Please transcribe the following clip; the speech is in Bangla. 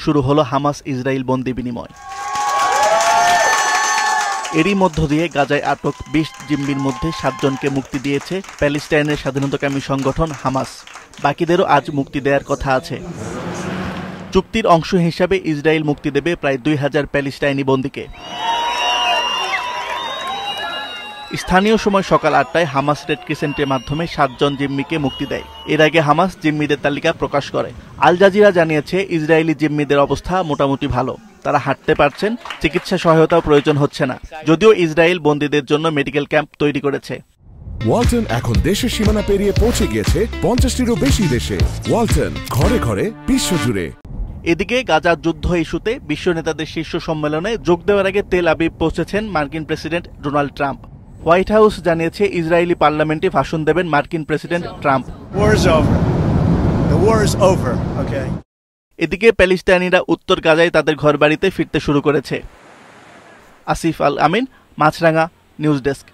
শুরু হলো হামাস ইসরায়েল বন্দি বিনিময়। এরই মধ্য দিয়ে গাজায় আটক ২০ জিম্মির মধ্যে ৭ জনকে মুক্তি দিয়েছে প্যালেস্টাইনের স্বাধীনতাকামী সংগঠন হামাস। বাকিদেরও আজ মুক্তি দেওয়ার কথা আছে। চুক্তির অংশ হিসাবে ইসরায়েল মুক্তি দেবে প্রায় ২,০০০ প্যালেস্টাইনি বন্দীকে। স্থানীয় সময় সকাল ৮টায় হামাস রেড ক্রিসেন্টের মাধ্যমে ৭ জন জিম্মিকে মুক্তি দেয়। এর আগে হামাস জিম্মিদের তালিকা প্রকাশ করে। আল জাজিরা জানিয়েছে ইসরায়েলি জিম্মিদের অবস্থা মোটামুটি ভালো, তারা হাঁটতে পারছেন, চিকিৎসা সহায়তাও প্রয়োজন হচ্ছে না, যদিও ইসরায়েল বন্দীদের জন্য মেডিকেল ক্যাম্প তৈরি করেছে। ওয়ালটন এখন দেশের সীমানা পেরিয়ে পৌঁছে গিয়েছে ৫০টিরও বেশি দেশে। ওয়ালটন, ঘরে ঘরে বিশ্বজুড়ে। এদিকে গাজার যুদ্ধ ইস্যুতে বিশ্ব নেতাদের শীর্ষ সম্মেলনে যোগ দেওয়ার আগে তেল আবিব পৌঁছেছেন মার্কিন president Donald Trump. White house জানিয়েছে ইসরায়েলি পার্লামেন্টে ভাষণ দেবেন মার্কিন প্রেসিডেন্ট ট্রাম্প। এদিকে প্যালেস্টাইনিরা উত্তর গাজায় তাদের ঘরবাড়িতে ফিরতে শুরু করেছে। আসিফ আল আমিন, মাছরাঙা নিউজ ডেস্ক।